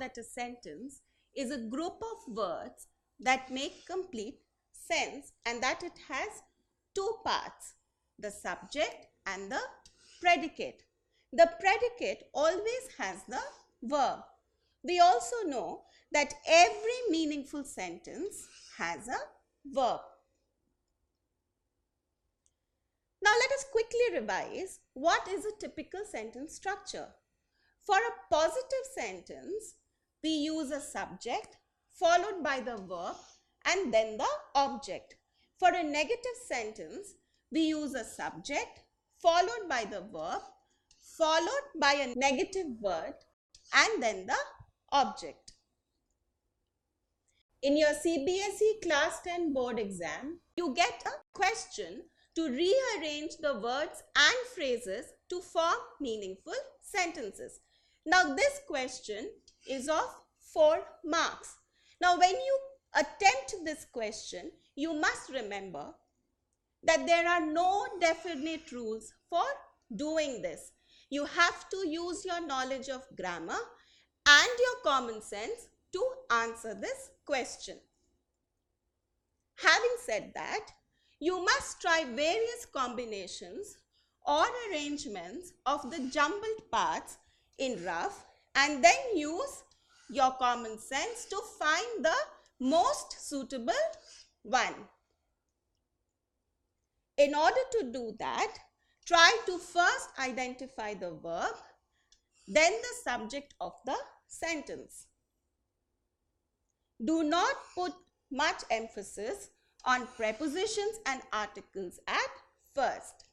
that a sentence is a group of words that make complete sense and that it has two parts, the subject and the predicate. The predicate always has the verb. We also know that every meaningful sentence has a verb. Now let us quickly revise what is a typical sentence structure. For a positive sentence, we use a subject followed by the verb and then the object. For a negative sentence, we use a subject followed by the verb followed by a negative word and then the object. In your CBSE Class 10 board exam, you get a question to rearrange the words and phrases to form meaningful sentences. Now this question is of 4 marks. Now when you attempt this question, you must remember that there are no definite rules for doing this. You have to use your knowledge of grammar and your common sense to answer this question. Having said that, you must try various combinations or arrangements of the jumbled parts in rough and then use your common sense to find the most suitable one. In order to do that, try to first identify the verb, then the subject of the sentence. Do not put much emphasis on prepositions and articles at first.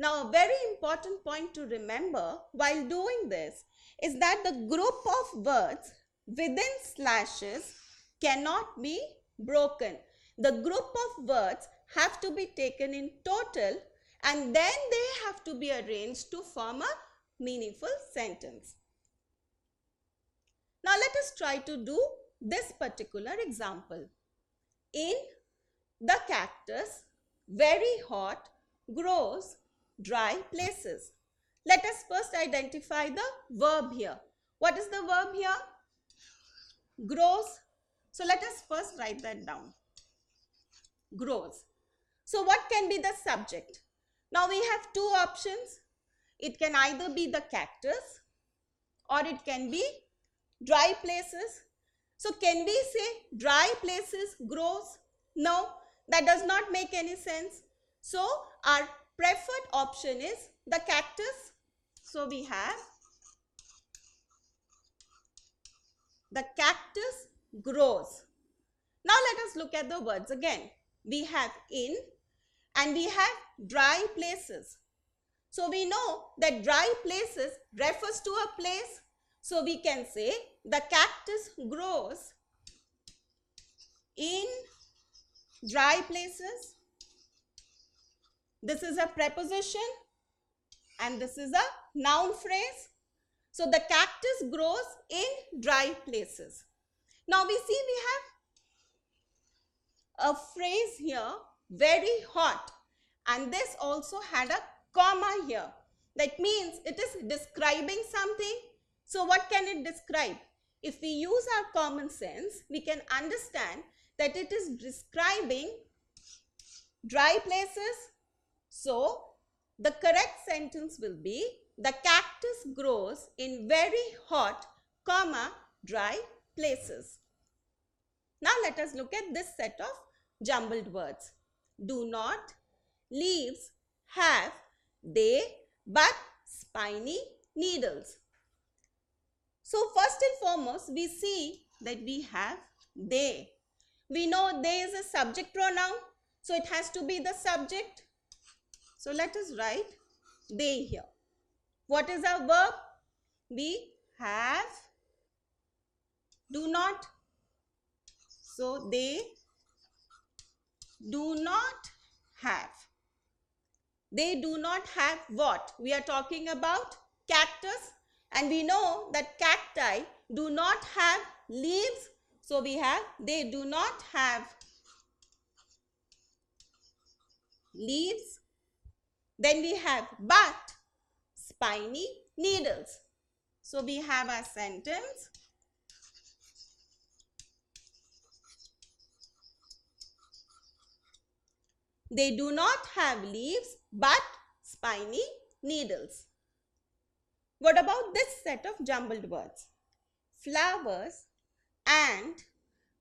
Now, a very important point to remember while doing this is that the group of words within slashes cannot be broken. The group of words have to be taken in total and then they have to be arranged to form a meaningful sentence. Now, let us try to do this particular example. In the cactus, very hot, grows dry places. Let us first identify the verb here. What is the verb here? Grows. So let us first write that down. Grows. So what can be the subject? Now we have two options. It can either be the cactus or it can be dry places. So can we say dry places grows? No, that does not make any sense. So our preferred option is the cactus. So we have the cactus grows. Now let us look at the words again. We have in and we have dry places. So we know that dry places refers to a place. So we can say the cactus grows in dry places. This is a preposition and this is a noun phrase. So the cactus grows in dry places. Now we see we have a phrase here, very hot, and this also had a comma here. That means it is describing something. So what can it describe? If we use our common sense, we can understand that it is describing dry places. So the correct sentence will be the cactus grows in very hot, comma, dry places. Now let us look at this set of jumbled words. Do not, leaves, have, they, but, spiny, needles. So first and foremost, we see that we have they. We know they is a subject pronoun, so it has to be the subject. So let us write they here. What is our verb? We have, do not. So they do not have. They do not have what? We are talking about cactus. And we know that cacti do not have leaves. So we have they do not have leaves. Then we have but, spiny needles. So we have our sentence. They do not have leaves but spiny needles. What about this set of jumbled words? Flowers and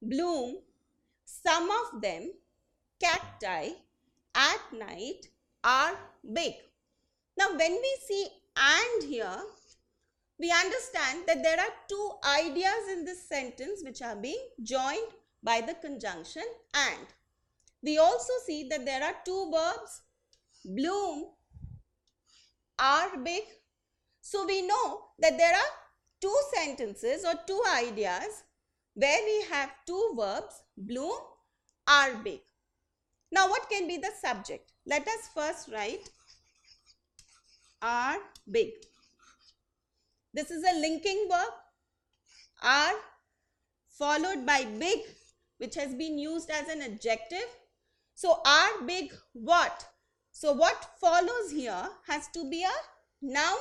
bloom, some of them, cacti, at night are big. Now when we see and here, we understand that there are two ideas in this sentence which are being joined by the conjunction and. We also see that there are two verbs, bloom, are big. So we know that there are two sentences or two ideas where we have two verbs, bloom, are big. Now what can be the subject? Let us first write are big. This is a linking verb, are followed by big, which has been used as an adjective. So are big what? So what follows here has to be a noun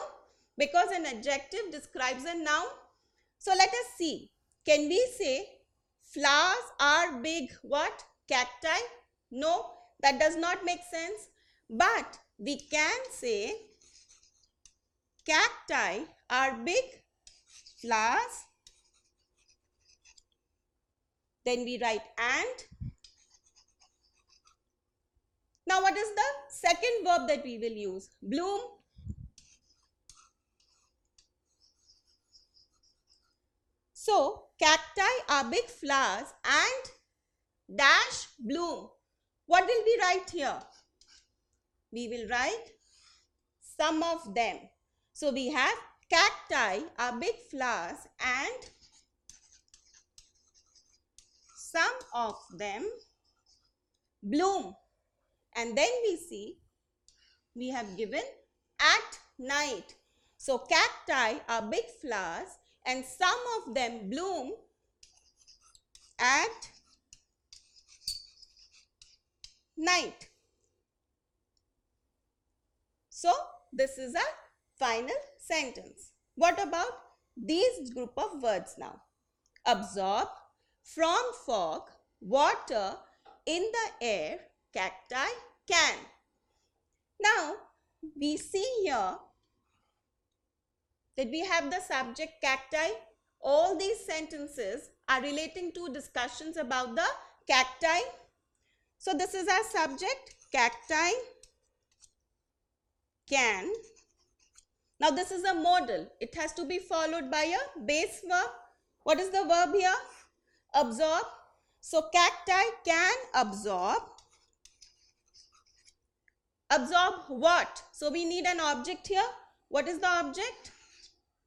because an adjective describes a noun. So let us see. Can we say flowers are big what? Cacti? No, that does not make sense. But we can say cacti are big flowers. Then we write and. Now what is the second verb that we will use? Bloom. So cacti are big flowers and dash bloom. What will we write here? We will write some of them. So we have cacti are big flowers and some of them bloom. And then we see we have given at night. So cacti are big flowers and some of them bloom at night. So this is a final sentence. What about these group of words now? Absorb, from fog, water, in the air, cacti, can. Now we see here that we have the subject cacti. All these sentences are relating to discussions about the cacti. So this is our subject, cacti, can. Now this is a modal. It has to be followed by a base verb. What is the verb here? Absorb. So cacti can absorb. Absorb what? So we need an object here. What is the object?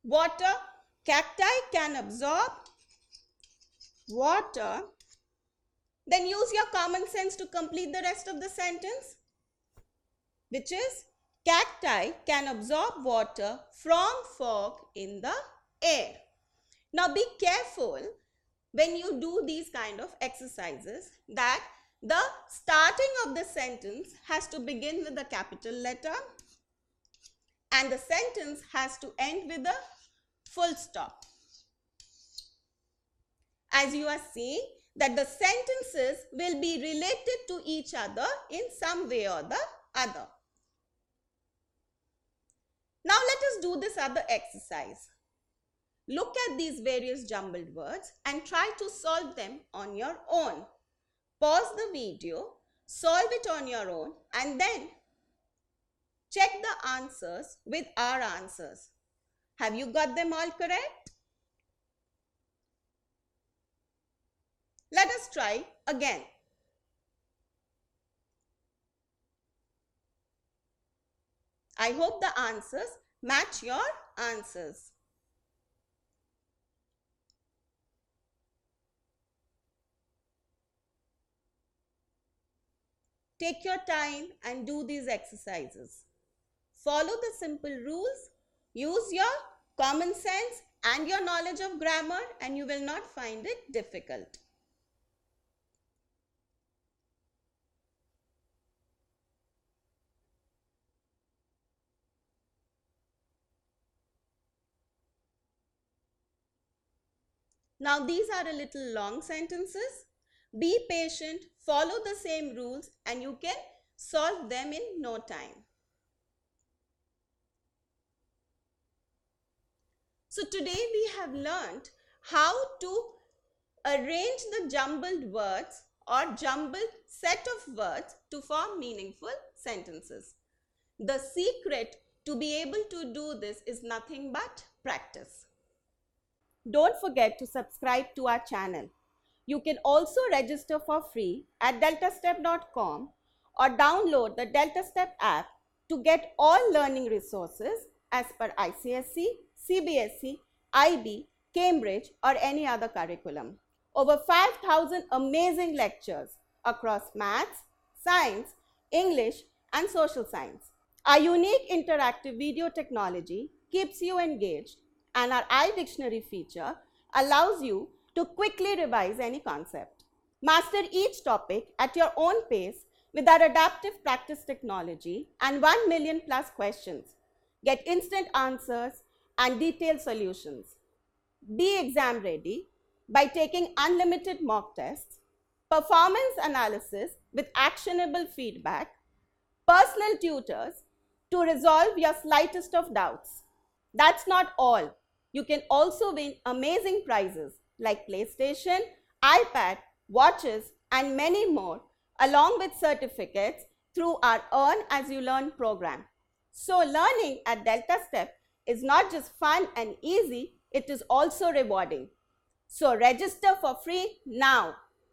Water. Cacti can absorb water. Then use your common sense to complete the rest of the sentence, which is cacti can absorb water from fog in the air. Now be careful when you do these kind of exercises that the starting of the sentence has to begin with a capital letter and the sentence has to end with a full stop. As you are seeing that the sentences will be related to each other in some way or the other. Now let us do this other exercise. Look at these various jumbled words and try to solve them on your own. Pause the video, solve it on your own and then check the answers with our answers. Have you got them all correct? Let us try again. I hope the answers match your answers. Take your time and do these exercises. Follow the simple rules, use your common sense and your knowledge of grammar and you will not find it difficult. Now these are a little long sentences. Be patient, follow the same rules and you can solve them in no time. So today we have learned how to arrange the jumbled words or jumbled set of words to form meaningful sentences. The secret to be able to do this is nothing but practice. Don't forget to subscribe to our channel. You can also register for free at deltastep.com or download the DeltaStep app to get all learning resources as per ICSE, CBSE, IB, Cambridge or any other curriculum. Over 5,000 amazing lectures across maths, science, English and social science. Our unique interactive video technology keeps you engaged and our iDictionary feature allows you to quickly revise any concept. Master each topic at your own pace with our adaptive practice technology and 1 million plus questions. Get instant answers and detailed solutions. Be exam ready by taking unlimited mock tests, performance analysis with actionable feedback, personal tutors to resolve your slightest of doubts. That's not all. You can also win amazing prizes like PlayStation, iPad, watches and many more along with certificates through our Earn As You Learn program. So learning at DeltaStep is not just fun and easy, it is also rewarding. So register for free now.